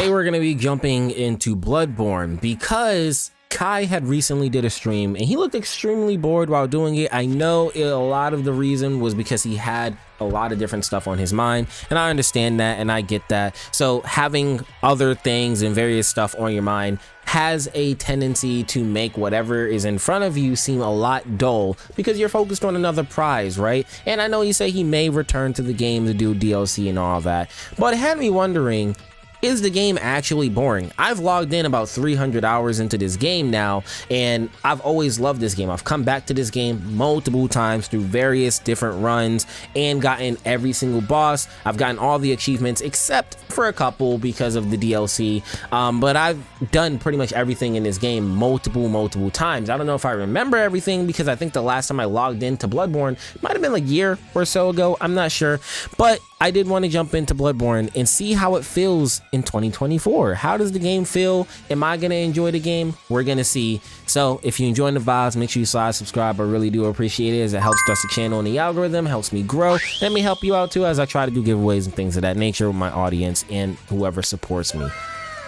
Today we're going to be jumping into Bloodborne because Kai had recently did a stream and he looked extremely bored while doing it. I know a lot of the reason was because he had a lot of different stuff on his mind, and I understand that and I get that. So having other things and various stuff on your mind has a tendency to make whatever is in front of you seem a lot dull because you're focused on another prize, right? And I know you say he may return to the game to do DLC and all that, but it had me wondering, is the game actually boring? I've logged in about 300 hours into this game now, and I've always loved this game. I've come back to this game multiple times through various different runs and gotten every single boss. I've gotten all the achievements except for a couple because of the DLC, but I've done pretty much everything in this game multiple times. I don't know if I remember everything because I think the last time I logged into Bloodborne might have been like a year or so ago. I'm not sure, but I did want to jump into Bloodborne and see how it feels in 2024. How does the game feel? Am I gonna enjoy the game? We're gonna see. So if you're enjoying the vibes, make sure you slide subscribe. I really do appreciate it, as it helps us the channel and the algorithm, helps me grow. Let me help you out too, as I try to do giveaways and things of that nature with my audience and whoever supports me.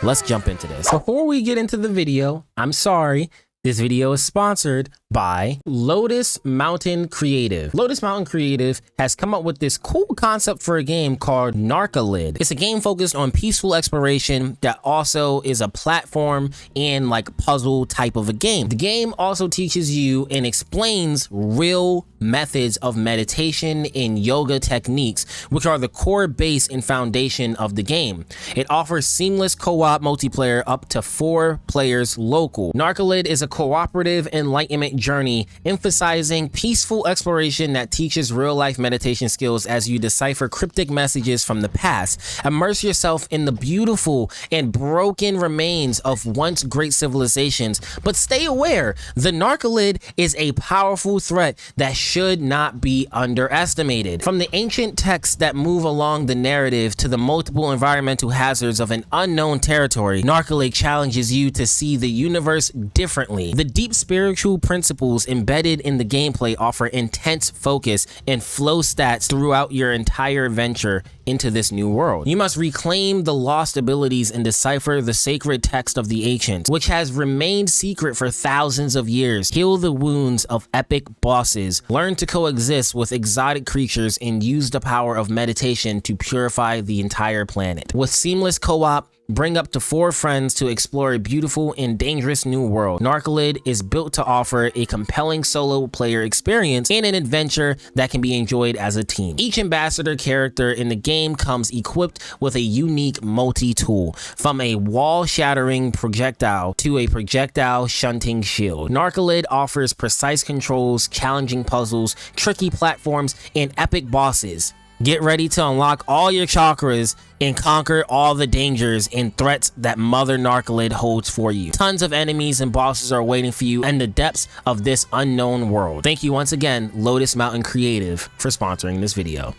Let's jump into this. Before we get into the video, I'm sorry, this video is sponsored by Lotus Mountain Creative. Lotus Mountain Creative has come up with this cool concept for a game called Narcolid. It's a game focused on peaceful exploration that also is a platform and like puzzle type of a game. The game also teaches you and explains real methods of meditation and yoga techniques, which are the core base and foundation of the game. It offers seamless co-op multiplayer up to 4 players local. Narcolid is a cooperative enlightenment journey emphasizing peaceful exploration that teaches real-life meditation skills as you decipher cryptic messages from the past. Immerse yourself in the beautiful and broken remains of once great civilizations, but stay aware, the Narcolid is a powerful threat that should not be underestimated. From the ancient texts that move along the narrative to the multiple environmental hazards of an unknown territory, Narcolid challenges you to see the universe differently. The deep spiritual principles embedded in the gameplay offer intense focus and flow stats throughout your entire venture into this new world. You must reclaim the lost abilities and decipher the sacred text of the ancients, which has remained secret for thousands of years. Heal the wounds of epic bosses, learn to coexist with exotic creatures, and use the power of meditation to purify the entire planet. With seamless co-op, bring up to 4 friends to explore a beautiful and dangerous new world. Narcolid is built to offer a compelling solo player experience and an adventure that can be enjoyed as a team. Each ambassador character in the game comes equipped with a unique multi-tool, from a wall-shattering projectile to a projectile shunting shield. Narcolid offers precise controls, challenging puzzles, tricky platforms, and epic bosses. Get ready to unlock all your chakras and conquer all the dangers and threats that Mother Narcolid holds for you. Tons of enemies and bosses are waiting for you in the depths of this unknown world. Thank you once again, Lotus Mountain Creative, for sponsoring this video.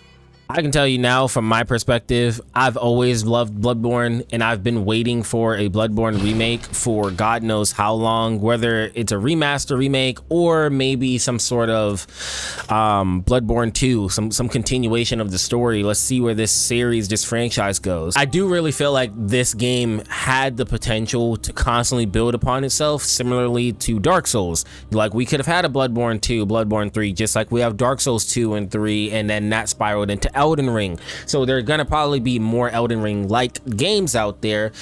I can tell you now, from my perspective, I've always loved Bloodborne, and I've been waiting for a Bloodborne remake for God knows how long, whether it's a remaster remake or maybe some sort of Bloodborne 2, some continuation of the story. Let's see where this series, this franchise goes. I do really feel like this game had the potential to constantly build upon itself, similarly to Dark Souls. Like, we could have had a Bloodborne 2, Bloodborne 3, just like we have Dark Souls 2 and 3, and then that spiraled into Elden Ring. So there are gonna probably be more Elden Ring like games out there,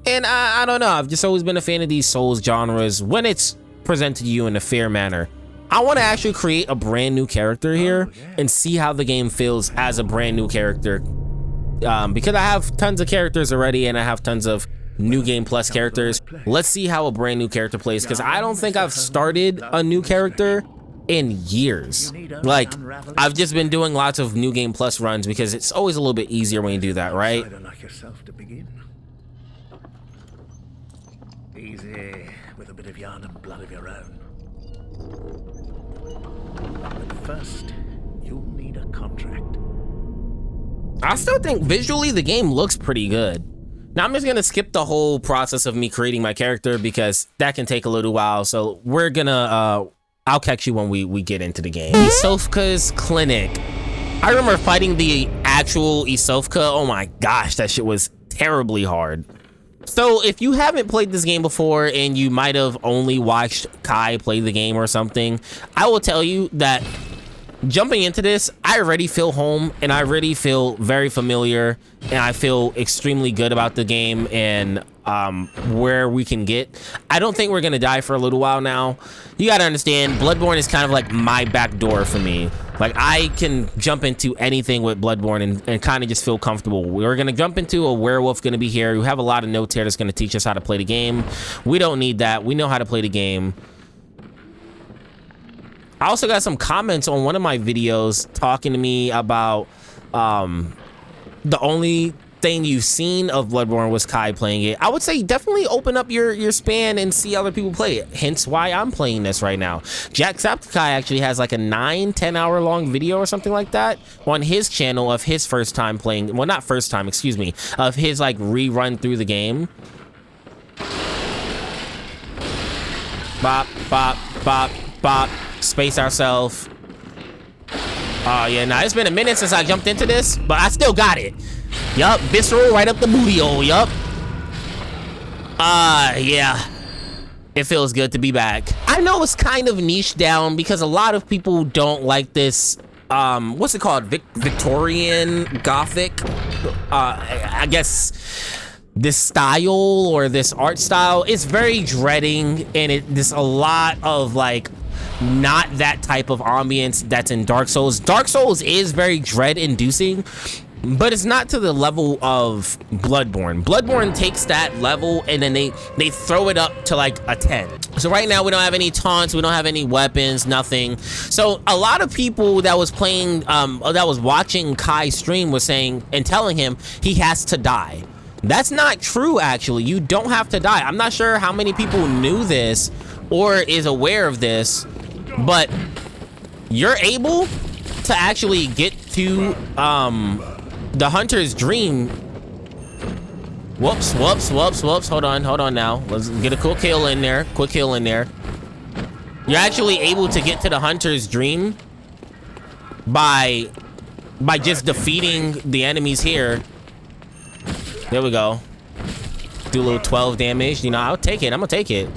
and I don't know, I've just always been a fan of these Souls genres when it's presented to you in a fair manner. I want to actually create a brand new character here and see how the game feels as a brand new character, because I have tons of characters already and I have tons of new game plus characters. Let's see how a brand new character plays, because I don't think I've started a new character in years. Like, I've just been doing lots of new game plus runs because it's always a little bit easier when you do that, right? Easy, with a bit of yarn and blood of your own. But first, you'll need a contract. I still think visually the game looks pretty good. Now I'm just gonna skip the whole process of me creating my character because that can take a little while. So we're gonna I'll catch you when we get into the game. Isofka's Clinic. I remember fighting the actual Isofka. Oh my gosh, that shit was terribly hard. So if you haven't played this game before and you might have only watched Kai play the game or something, I will tell you that jumping into this, I already feel home and I already feel very familiar and I feel extremely good about the game and where we can get. I don't think we're gonna die for a little while now. You gotta understand, Bloodborne is kind of like my back door for me. Like, I can jump into anything with Bloodborne and kind of just feel comfortable. We're gonna jump into a werewolf gonna be here. We have a lot of notes here that's gonna teach us how to play the game. We don't need that. We know how to play the game. I also got some comments on one of my videos talking to me about the only thing you've seen of Bloodborne was Kai playing it. I would say definitely open up your span and see other people play it. Hence why I'm playing this right now. Jacksepticeye actually has like a 9-10 hour long video or something like that on his channel of his first time playing. Well, not first time, excuse me, of his like rerun through the game. Bop, bop, bop, bop. Space ourselves. Oh yeah, now it's been a minute since I jumped into this, but I still got it. Yup, visceral right up the booty hole, yup. Yeah. It feels good to be back. I know it's kind of niche down because a lot of people don't like this, what's it called? Victorian Gothic? I guess this style or this art style. It's very dreading and there's a lot of like, not that type of ambience that's in Dark Souls. Dark Souls is very dread-inducing, but it's not to the level of Bloodborne. Bloodborne takes that level and then they throw it up to like a 10. So right now we don't have any taunts, we don't have any weapons, nothing. So a lot of people that was playing, that was watching Kai stream was saying and telling him he has to die. That's not true, actually. You don't have to die. I'm not sure how many people knew this or is aware of this, but you're able to actually get to the hunter's dream. Whoops, whoops, whoops, whoops. Hold on now. Let's get a quick kill in there. Quick kill in there. You're actually able to get to the hunter's dream by just defeating the enemies here. There we go. Do a little 12 damage. You know, I'll take it. I'm gonna take it.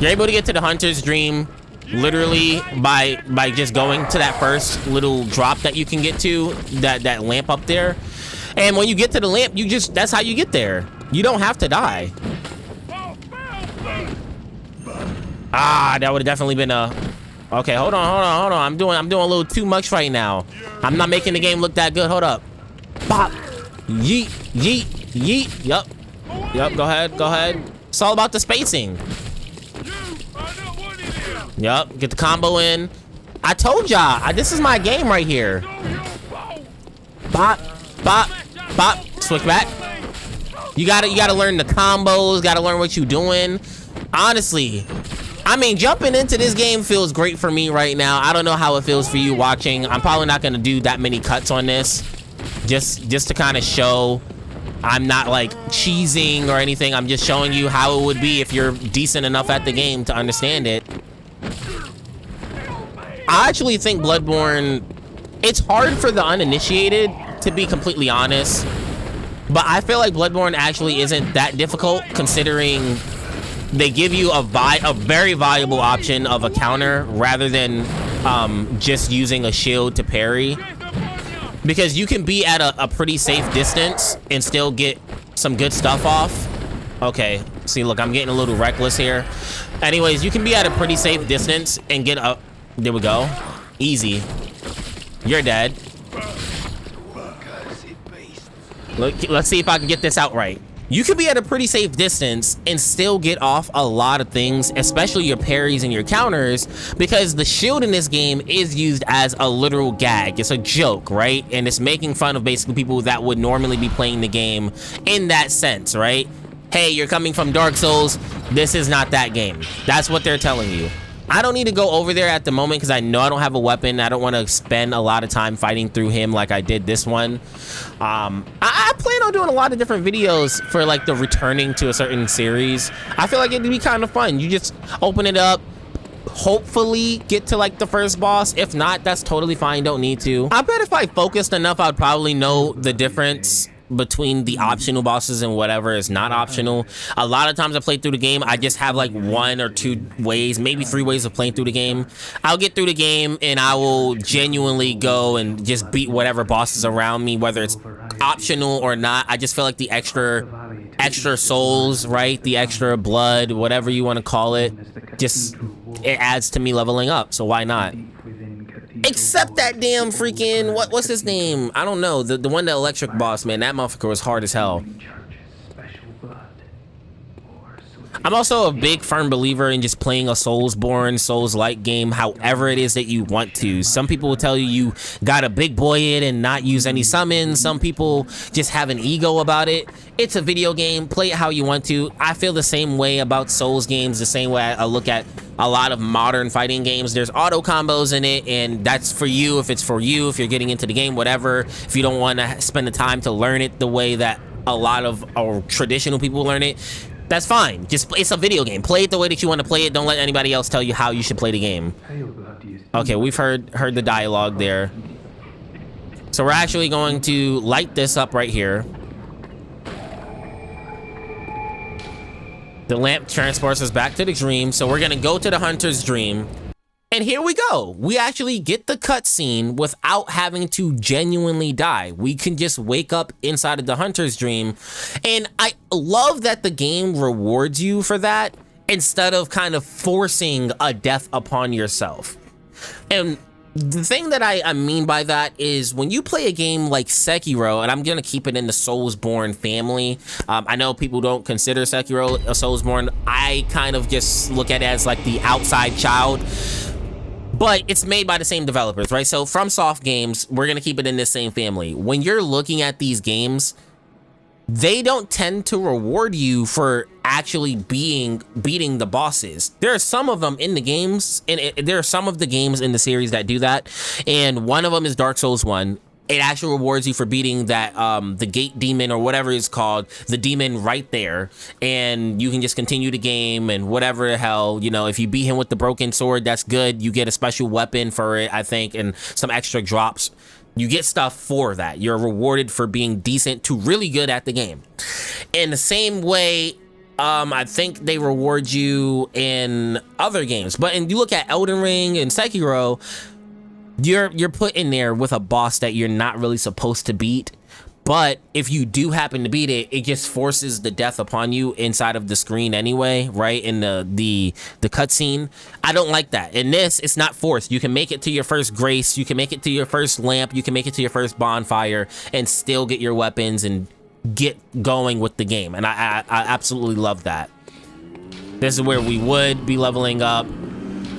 You're able to get to the hunter's dream literally by just going to that first little drop that you can get to, that lamp up there. And when you get to the lamp, that's how you get there. You don't have to die. Ah, that would have definitely been a... Okay, hold on. I'm doing a little too much right now. I'm not making the game look that good. Hold up. Pop. Yeet, yeet, yeet. Yup, go ahead. It's all about the spacing. Yup, get the combo in. I told y'all, this is my game right here. Bop, bop, bop. Switch back. You gotta learn the combos, gotta learn what you doing. Honestly, I mean, jumping into this game feels great for me right now. I don't know how it feels for you watching. I'm probably not gonna do that many cuts on this. Just to kind of show I'm not like cheesing or anything. I'm just showing you how it would be if you're decent enough at the game to understand it. I actually think Bloodborne, it's hard for the uninitiated, to be completely honest, but I feel like Bloodborne actually isn't that difficult considering they give you a very valuable option of a counter rather than just using a shield to parry, because you can be at a pretty safe distance and still get some good stuff off. Okay, see, look, I'm getting a little reckless here. Anyways, you can be at a pretty safe distance and get a... There we go. Easy. You're dead. Look, let's see if I can get this out right. You could be at a pretty safe distance and still get off a lot of things, especially your parries and your counters, because the shield in this game is used as a literal gag. It's a joke, right? And it's making fun of basically people that would normally be playing the game in that sense, right? Hey, you're coming from Dark Souls. This is not that game. That's what they're telling you. I don't need to go over there at the moment because I know I don't have a weapon. I don't want to spend a lot of time fighting through him like I did this one. I plan on doing a lot of different videos for like the returning to a certain series. I feel like it'd be kind of fun. You just open it up, hopefully get to like the first boss. If not, that's totally fine. Don't need to. I bet if I focused enough, I'd probably know the difference between the optional bosses and whatever is not optional. A lot of times I play through the game, I just have like 1 or 2 ways, maybe 3 ways of playing through the game. I'll get through the game and I will genuinely go and just beat whatever bosses around me, whether it's optional or not. I just feel like the extra souls, right? The extra blood, whatever you want to call it, just it adds to me leveling up, so why not? Except that damn freaking, what's his name? I don't know, the one, the electric boss, man, that motherfucker was hard as hell. I'm also a big firm believer in just playing a Soulsborne, Souls-like game however it is that you want to. Some people will tell you you gotta big boy it and not use any summons. Some people just have an ego about it. It's a video game, play it how you want to. I feel the same way about Souls games, the same way I look at a lot of modern fighting games. There's auto combos in it, and that's for you if it's for you, if you're getting into the game, whatever. If you don't want to spend the time to learn it the way that a lot of our traditional people learn it, that's fine. Just, it's a video game. Play it the way that you want to play it. Don't let anybody else tell you how you should play the game. Okay, we've heard the dialogue there. So we're actually going to light this up right here. The lamp transports us back to the dream. So we're gonna go to the hunter's dream. And here we go. We actually get the cutscene without having to genuinely die. We can just wake up inside of the hunter's dream. And I love that the game rewards you for that instead of kind of forcing a death upon yourself. And the thing that I mean by that is when you play a game like Sekiro, and I'm gonna keep it in the Soulsborne family. I know people don't consider Sekiro a Soulsborne. I kind of just look at it as like the outside child. But it's made by the same developers, right? So FromSoft Games, we're gonna keep it in this same family. When you're looking at these games, they don't tend to reward you for actually beating the bosses. There are some of them in the games, and there are some of the games in the series that do that. And one of them is Dark Souls 1. It actually rewards you for beating that the gate demon or whatever it's called, the demon right there, and you can just continue the game and whatever the hell, you know, if you beat him with the broken sword, that's good. You get a special weapon for it, I think, and some extra drops. You get stuff for that. You're rewarded for being decent to really good at the game. In the same way, I think they reward you in other games, but you look at Elden Ring and Sekiro, you're put in there with a boss that you're not really supposed to beat, but if you do happen to beat it, it just forces the death upon you inside of the screen anyway, right? In the cutscene. I don't like that. In this, it's not forced. You can make it to your first grace, you can make it to your first lamp, you can make it to your first bonfire and still get your weapons and get going with the game. And I absolutely love that. This is where we would be leveling up.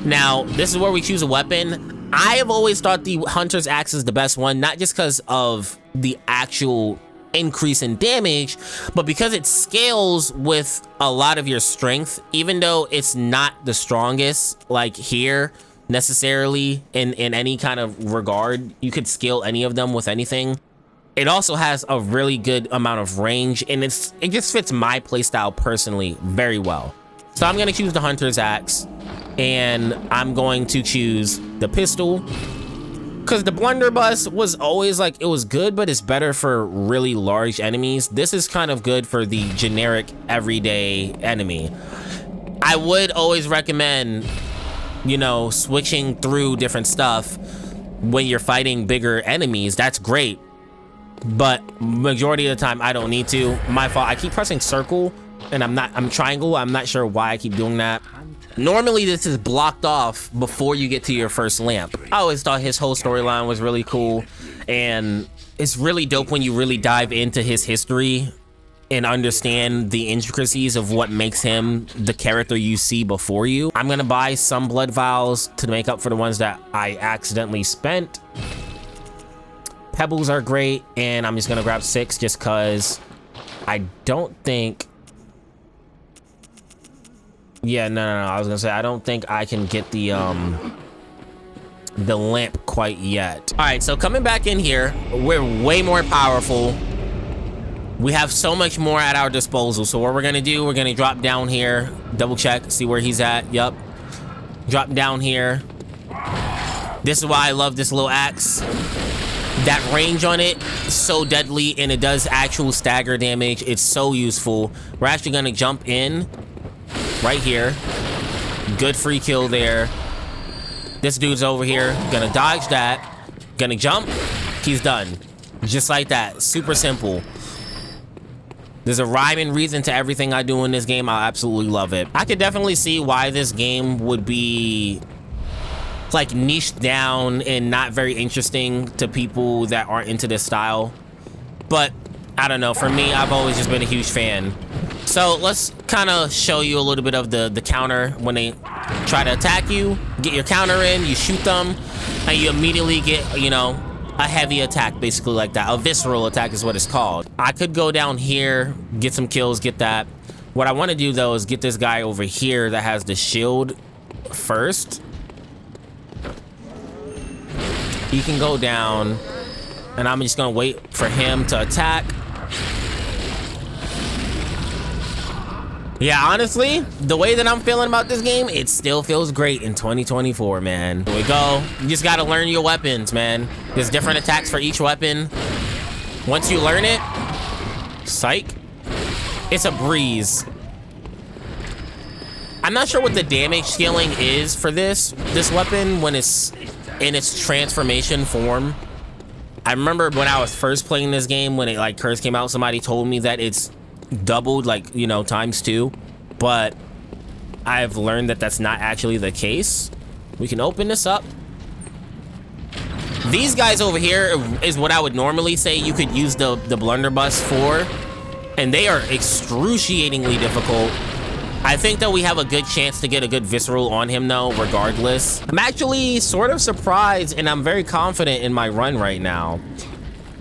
Now, this is where we choose a weapon. I have always thought the Hunter's Axe is the best one, not just because of the actual increase in damage, but because it scales with a lot of your strength, even though it's not the strongest, like here, necessarily, in any kind of regard. You could scale any of them with anything. It also has a really good amount of range, and it just fits my playstyle personally very well. So I'm gonna choose the Hunter's Axe, and I'm going to choose the pistol, because the blunderbuss was always like, it was good, but it's better for really large enemies. This is kind of good for the generic everyday enemy. I would always recommend, you know, switching through different stuff when you're fighting bigger enemies. That's great, but majority of the time I don't need to. My fault. I keep pressing circle and I'm triangle. I'm not sure why I keep doing that. Normally this is blocked off before you get to your first lamp. I always thought his whole storyline was really cool, and it's really dope when you really dive into his history and understand the intricacies of what makes him the character you see before you. I'm gonna buy some blood vials to make up for the ones that I accidentally spent. Pebbles are great, and I'm just gonna grab 6 just cause I don't think, yeah, no, I was gonna say, I don't think I can get the lamp quite yet. All right, so coming back in here, we're way more powerful. We have so much more at our disposal. So what we're gonna do, we're gonna drop down here, double check, see where he's at. Yep, drop down here. This is why I love this little axe. That range on it is so deadly, and it does actual stagger damage. It's so useful. We're actually gonna jump in right here. Good free kill there. This dude's over here. Gonna dodge that. Gonna jump. He's done. Just like that. Super simple. There's a rhyme and reason to everything I do in this game. I absolutely love it. I could definitely see why this game would be like niched down and not very interesting to people that aren't into this style. But I don't know, for me, I've always just been a huge fan. So let's kind of show you a little bit of the counter. When they try to attack you, get your counter in, you shoot them, and you immediately get, you know, a heavy attack, basically like that. A visceral attack is what it's called. I could go down here, get some kills, get that. What I want to do though is get this guy over here that has the shield first. He can go down, and I'm just gonna wait for him to attack. Yeah, honestly, the way that I'm feeling about this game, it still feels great in 2024, man. Here we go. You just gotta learn your weapons, man. There's different attacks for each weapon. Once you learn it, psych, it's a breeze. I'm not sure what the damage scaling is for this weapon when it's in its transformation form. I remember when I was first playing this game, when it like first came out, somebody told me that it's doubled, like, you know, ×2, but I've learned that that's not actually the case. We can open this up. These guys over here is what I would normally say you could use the blunderbuss for, and they are excruciatingly difficult. I think that we have a good chance to get a good visceral on him though, regardless. I'm actually sort of surprised, and I'm very confident in my run right now.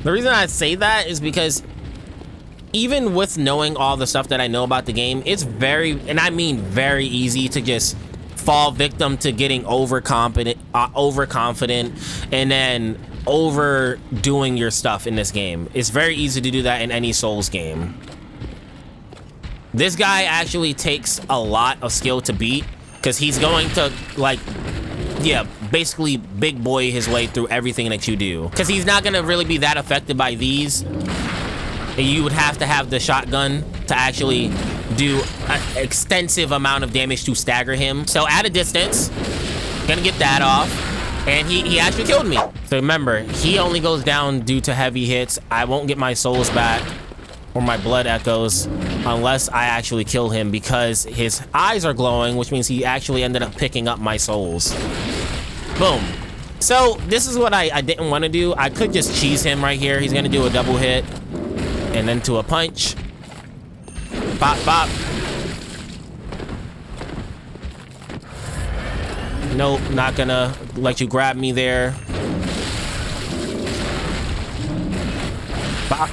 The reason I say that is because even with knowing all the stuff that I know about the game, it's very, and I mean very easy to just fall victim to getting overconfident, and then overdoing your stuff in this game. It's very easy to do that in any Souls game. This guy actually takes a lot of skill to beat, because he's going to, like, yeah, basically big boy his way through everything that you do. Because he's not going to really be that affected by these. And you would have to have the shotgun to actually do an extensive amount of damage to stagger him. So at a distance, gonna get that off. And he actually killed me. So remember, he only goes down due to heavy hits. I won't get my souls back or my blood echoes unless I actually kill him, because his eyes are glowing, which means he actually ended up picking up my souls. Boom. So this is what I didn't want to do. I could just cheese him right here. He's gonna do a double hit and then to a punch. Pop, pop. Nope, not gonna let you grab me there. Pop.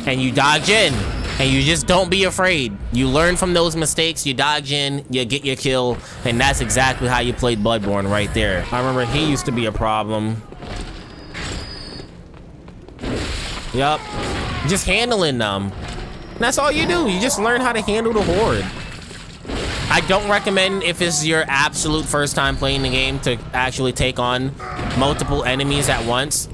And you dodge in, and you just don't be afraid. You learn from those mistakes, you dodge in, you get your kill, and that's exactly how you played Bloodborne right there. I remember he used to be a problem. Yup, just handling them. And that's all you do. You just learn how to handle the horde. I don't recommend, if it's your absolute first time playing the game, to actually take on multiple enemies at once.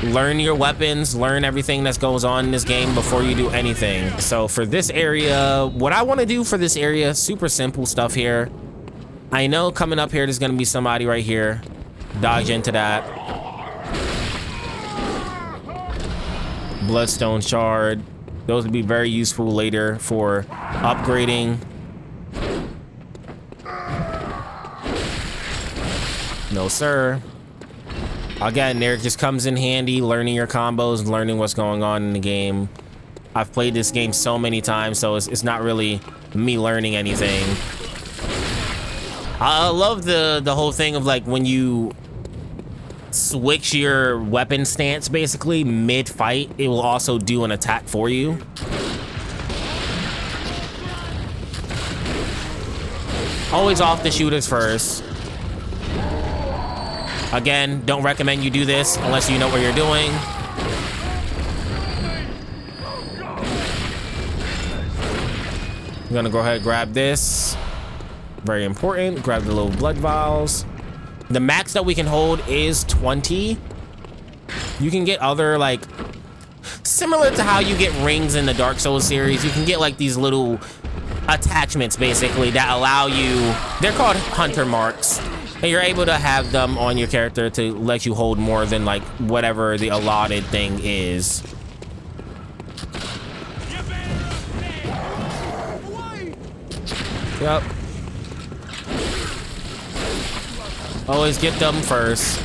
Learn your weapons, learn everything that goes on in this game before you do anything. So for this area, what I want to do for this area, super simple stuff here. I know coming up here, there's going to be somebody right here. Dodge into that. Bloodstone shard. Those would be very useful later for upgrading. No, sir. Again, there just comes in handy learning your combos, learning what's going on in the game. I've played this game so many times, so it's not really me learning anything. I love the whole thing of, like, when you switch your weapon stance basically mid-fight, it will also do an attack for you. Always off the shooters first. Again, don't recommend you do this unless you know what you're doing. I'm gonna go ahead and grab this. Very important. Grab the little blood vials. The max that we can hold is 20. You can get other, like, similar to how you get rings in the Dark Souls series, you can get like these little attachments basically that allow you, they're called hunter marks, and you're able to have them on your character to let you hold more than like whatever the allotted thing is. Yep. Always get them first.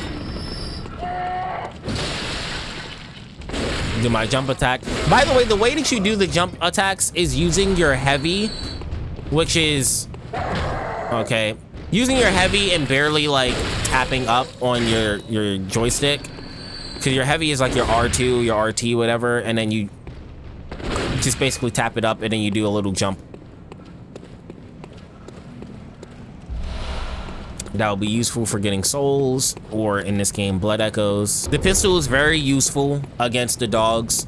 Do my jump attack. By the way, the way that you do the jump attacks is using your heavy, which is okay. Using your heavy and barely like tapping up on your joystick, because your heavy is like your R2, your RT, whatever, and then you just basically tap it up and then you do a little jump. That will be useful for getting souls, or in this game, blood echoes. The pistol is very useful against the dogs.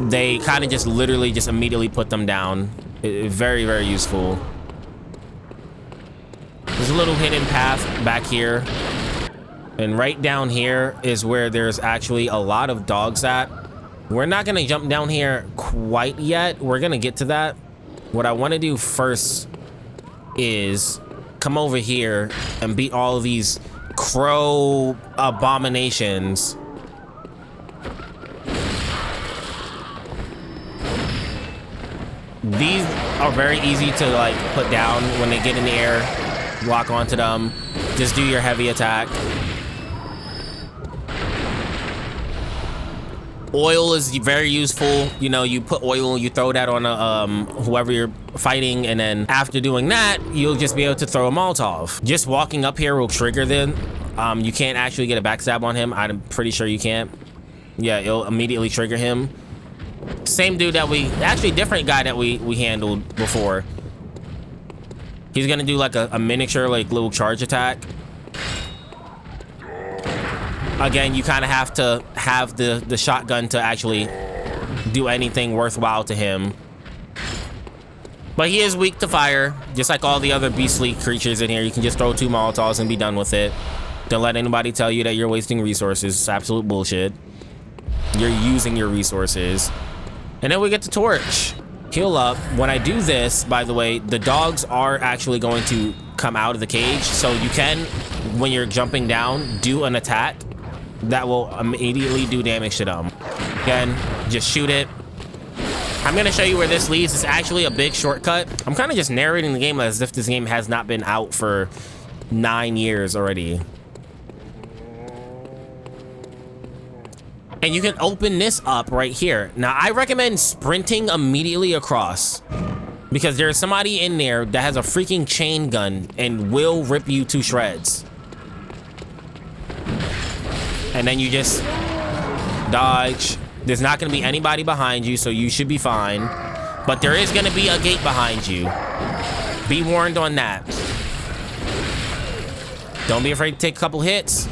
They kind of just literally just immediately put them down. Very, very useful. There's a little hidden path back here. And right down here is where there's actually a lot of dogs at. We're not gonna jump down here quite yet. We're gonna get to that. What I wanna do first is come over here and beat all of these crow abominations. These are very easy to like put down when they get in the air. Walk onto them. Just do your heavy attack. Oil is very useful. You know, you put oil, you throw that on whoever you're fighting, and then after doing that, you'll just be able to throw a Molotov. Just walking up here will trigger them. You can't actually get a backstab on him. I'm pretty sure you can't. Yeah, it'll immediately trigger him. Same dude that actually different guy that we handled before. He's gonna do like a miniature, like little charge attack. Again, you kind of have to have the shotgun to actually do anything worthwhile to him. But he is weak to fire, just like all the other beastly creatures in here. You can just throw 2 Molotovs and be done with it. Don't let anybody tell you that you're wasting resources. It's absolute bullshit. You're using your resources. And then we get the torch. Heal up. When I do this, by the way, the dogs are actually going to come out of the cage. So you can, when you're jumping down, do an attack that will immediately do damage to them. Again, just shoot it. I'm gonna show you where this leads. It's actually a big shortcut. I'm kind of just narrating the game as if this game has not been out for 9 years already. And you can open this up right here. Now, I recommend sprinting immediately across, because there's somebody in there that has a freaking chain gun and will rip you to shreds. And then you just dodge. There's not gonna be anybody behind you, so you should be fine. But there is gonna be a gate behind you. Be warned on that. Don't be afraid to take a couple hits.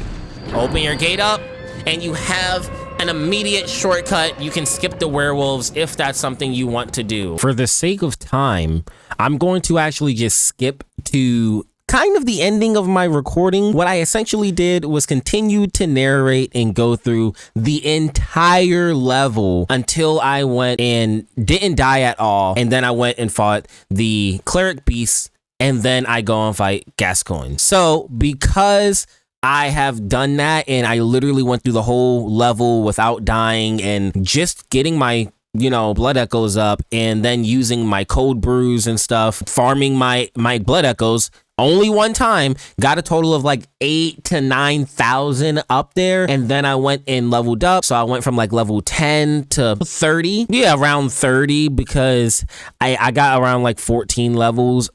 Open your gate up, and you have an immediate shortcut. You can skip the werewolves if that's something you want to do. For the sake of time, I'm going to actually just skip to kind of the ending of my recording. What I essentially did was continue to narrate and go through the entire level until I went and didn't die at all. And then I went and fought the cleric beasts, and then I go and fight Gascoigne. So because I have done that, and I literally went through the whole level without dying and just getting my, you know, blood echoes up, and then using my cold brews and stuff, farming my blood echoes only one time, got a total of like 8,000 to 9,000 up there. And then I went and leveled up. So I went from like level 10 to 30. Yeah, around 30, because I got around like 14 level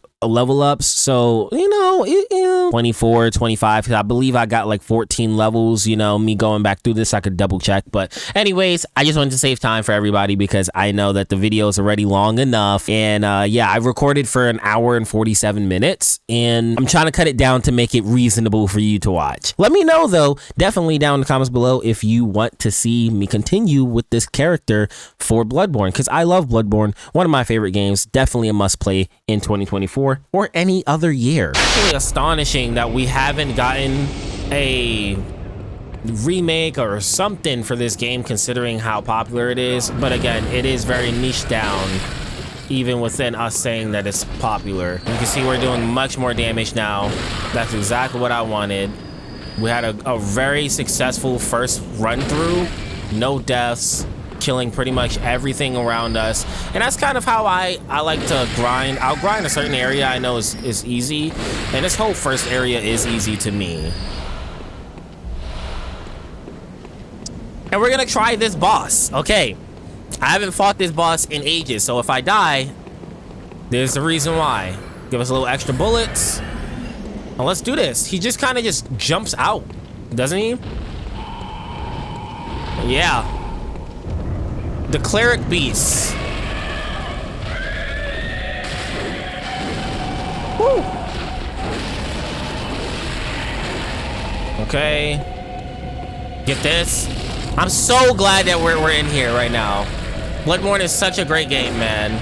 ups. So, you know, 24, 25, because I believe I got like 14 levels. You know, me going back through this, I could double check. But anyways, I just wanted to save time for everybody, because I know that the video is already long enough. And yeah, I recorded for 1 hour and 47 minutes, and I'm trying to cut it down to make it reasonable for you to watch. Let me know though, definitely down in the comments below, if you want to see me continue with this character for Bloodborne, because I love Bloodborne. One of my favorite games, definitely a must play in 2024 or any other year. It's really astonishing that we haven't gotten a remake or something for this game considering how popular it is. But again, it is very niche down, even within us saying that it's popular. You can see we're doing much more damage now. That's exactly what I wanted. We had a very successful first run through, no deaths, killing pretty much everything around us. And that's kind of how I like to grind. I'll grind a certain area I know is easy, and this whole first area is easy to me. And we're gonna try this boss. Okay, I haven't fought this boss in ages, so if I die, there's the reason why. Give us a little extra bullets. Now let's do this. He just kind of just jumps out, doesn't he? Yeah. The cleric beast. Woo. Okay. Get this. I'm so glad that we're in here right now. Bloodborne is such a great game, man.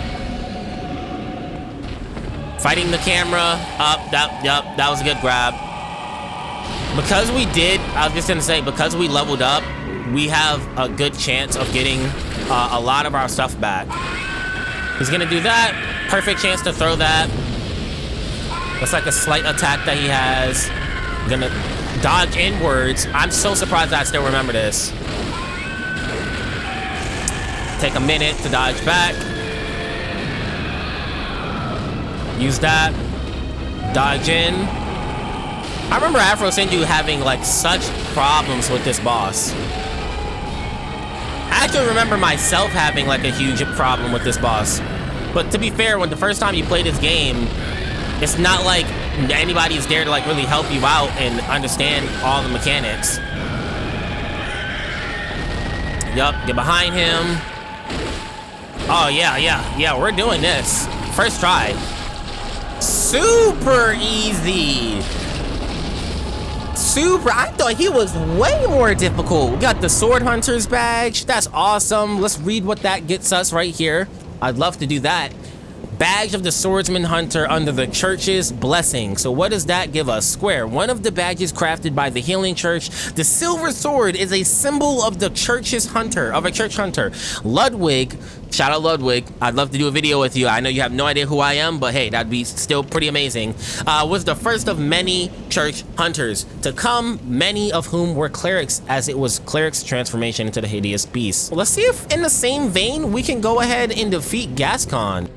Fighting the camera up, that was a good grab. Because we did, I was just gonna say, because we leveled up, we have a good chance of getting a lot of our stuff back. He's gonna do that. Perfect chance to throw that. That's like a slight attack that he has. Gonna dodge inwards. I'm so surprised I still remember this. Take a minute to dodge back. Use that. Dodge in. I remember Afro Senju having like such problems with this boss. I actually remember myself having like a huge problem with this boss. But to be fair, when the first time you play this game, it's not like anybody's there to like really help you out and understand all the mechanics. Yup, get behind him. Oh yeah, we're doing this. First try. Super easy. I thought he was way more difficult. We got the Sword Hunter's badge. That's awesome. Let's read what that gets us right here. I'd love to do that. Badge of the Swordsman Hunter under the church's blessing. So what does that give us? Square. One of the badges crafted by the Healing Church. The silver sword is a symbol of the church's hunter, of a church hunter. Ludwig, shout out Ludwig. I'd love to do a video with you. I know you have no idea who I am, but hey, that'd be still pretty amazing. Was the first of many church hunters to come, many of whom were clerics, as it was cleric's transformation into the hideous beast. Let's see if in the same vein we can go ahead and defeat Gascon.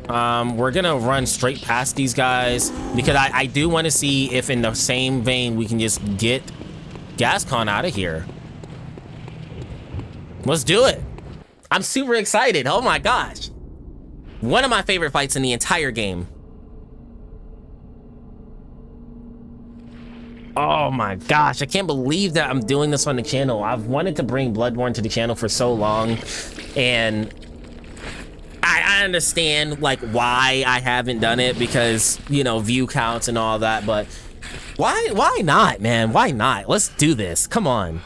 We're gonna run straight past these guys because I do want to see if in the same vein we can just get Gascon out of here. Let's do it. I'm super excited. Oh my gosh. One of my favorite fights in the entire game. Oh my gosh, I can't believe that I'm doing this on the channel. I've wanted to bring Bloodborne to the channel for so long, and I understand like why I haven't done it, because, you know, view counts and all that, but why not, man? Why not? Let's do this. Come on.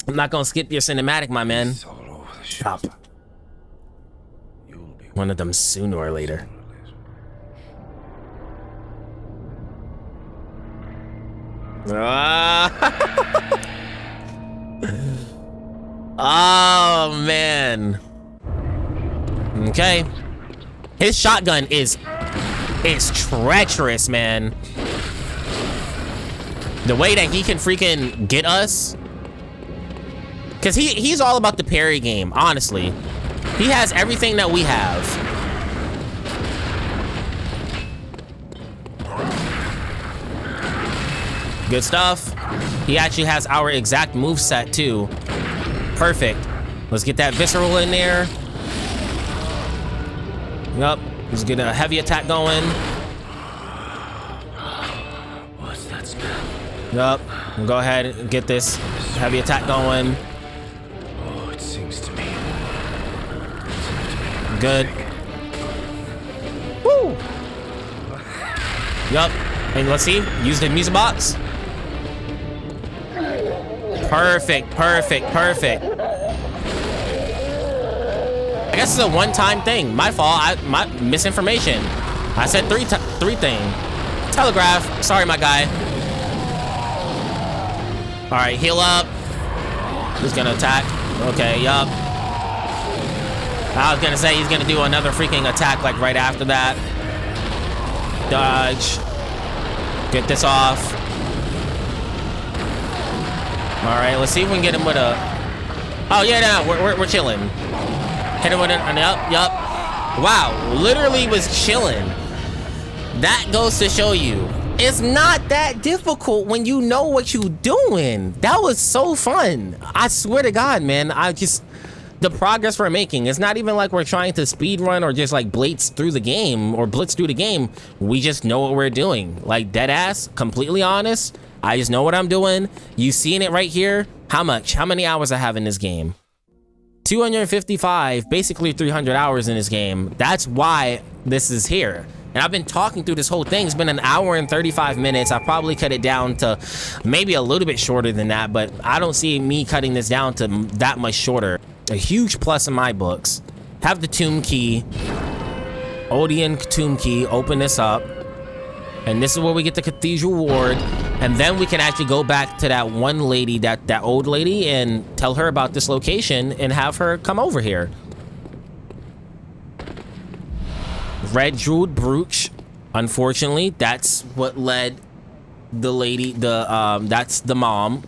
I'm not gonna skip your cinematic, my man. Stop. One of them sooner or later. Oh man. Okay. His shotgun is treacherous, man. The way that he can freaking get us. Cause he's all about the parry game, honestly. He has everything that we have. Good stuff. He actually has our exact moveset too. Perfect. Let's get that visceral in there. Yup. Let's get a heavy attack going. What's that smell? Yup. We'll go ahead and get this heavy attack going. Oh, it sings to me. Good. Woo! Yup. And let's see. Use the music box. Perfect, perfect, perfect. I guess it's a one-time thing. My fault. My misinformation. I said three thing. Telegraph. Sorry, my guy. All right, heal up. He's gonna attack. Okay, yup. I was gonna say he's gonna do another freaking attack like right after that. Dodge. Get this off. All right, let's see if we can get him with a... Oh yeah, no, we're chilling. Hit him with an yup. Wow, literally was chilling. That goes to show you, it's not that difficult when you know what you're doing. That was so fun. I swear to God, man. The progress we're making, it's not even like we're trying to speed run or just like blitz through the game. We just know what we're doing. Like dead ass, completely honest. I just know what I'm doing. You seeing it right here? How many hours I have in this game? 255, basically 300 hours in this game. That's why this is here. And I've been talking through this whole thing. It's been an hour and 35 minutes. I probably cut it down to maybe a little bit shorter than that, but I don't see me cutting this down to that much shorter. A huge plus in my books. Have the tomb key. Odeon tomb key. Open this up. And this is where we get the cathedral ward. And then we can actually go back to that one lady, that old lady, and tell her about this location and have her come over here. Red Jeweled Brooch. Unfortunately, that's what led the lady, that's the mom.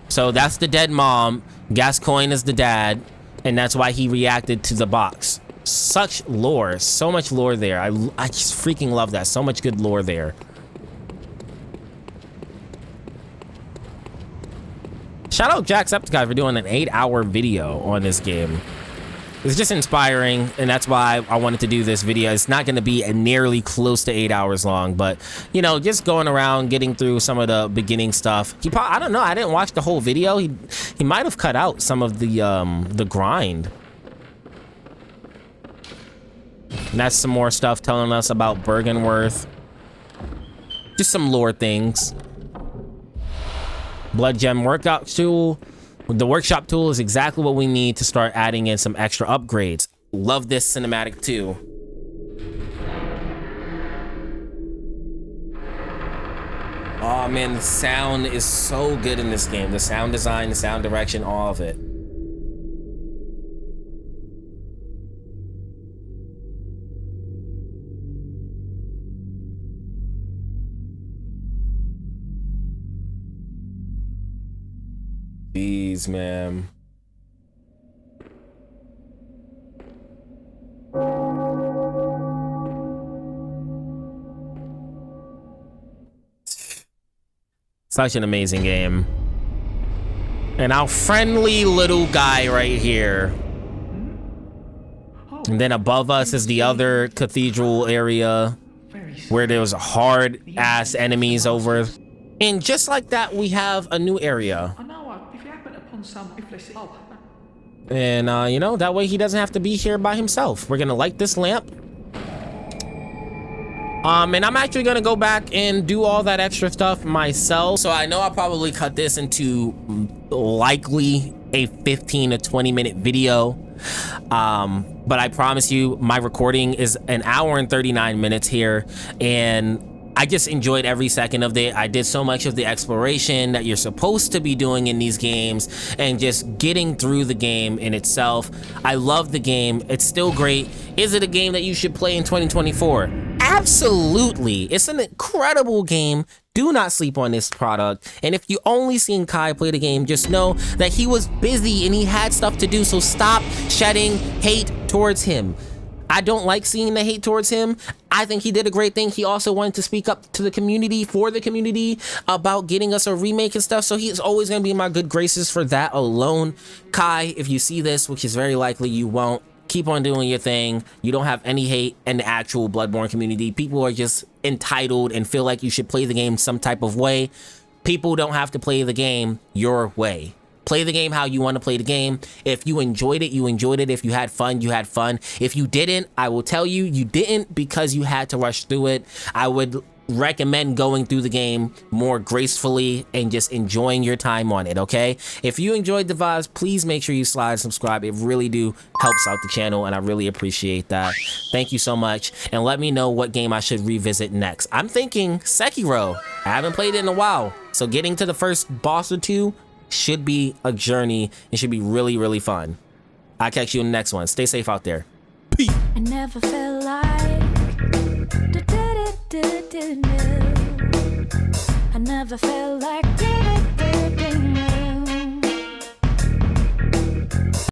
So that's the dead mom. Gascoigne is the dad. And that's why he reacted to the box. Such lore, so much lore there. I just freaking love that. So much good lore there. Shout out Jacksepticeye for doing an 8-hour video on this game. It's just inspiring, and that's why I wanted to do this video. It's not going to be nearly close to 8 hours long, but you know, just going around, getting through some of the beginning stuff. I don't know. I didn't watch the whole video. He might have cut out some of the grind. And that's some more stuff telling us about Bergenworth. Just some lore things. Blood Gem Workout Tool. The workshop tool is exactly what we need to start adding in some extra upgrades. Love this cinematic too. Oh man, the sound is so good in this game. The sound design, the sound direction, all of it. Jeez, man. Such an amazing game. And our friendly little guy right here. And then above us is the other cathedral area where there's hard ass enemies over. And just like that, we have a new area. And you know, that way he doesn't have to be here by himself. We're gonna light this lamp. And I'm actually gonna go back and do all that extra stuff myself. So I know I'll probably cut this into likely a 15 to 20 minute video. But I promise you, my recording is an hour and 39 minutes here. And I just enjoyed every second of it. I did so much of the exploration that you're supposed to be doing in these games and just getting through the game in itself. I love the game. It's still great. Is it a game that you should play in 2024? Absolutely. It's an incredible game. Do not sleep on this product. And if you only seen Kai play the game, just know that he was busy and he had stuff to do. So stop shedding hate towards him. I don't like seeing the hate towards him. I think he did a great thing. He also wanted to speak up to the community, for the community, about getting us a remake and stuff. So he's always going to be in my good graces for that alone. Kai, if you see this, which is very likely you won't, keep on doing your thing. You don't have any hate in the actual Bloodborne community. People are just entitled and feel like you should play the game some type of way. People don't have to play the game your way. Play the game how you want to play the game. If you enjoyed it, you enjoyed it. If you had fun, you had fun. If you didn't, I will tell you, you didn't because you had to rush through it. I would recommend going through the game more gracefully and just enjoying your time on it, okay? If you enjoyed the vibes, please make sure you slide subscribe. It really do helps out the channel, and I really appreciate that. Thank you so much, and let me know what game I should revisit next. I'm thinking Sekiro. I haven't played it in a while, so getting to the first boss or two should be a journey. It should be really, really fun. I'll catch you in the next one. Stay safe out there. Peace. I never felt like I never felt like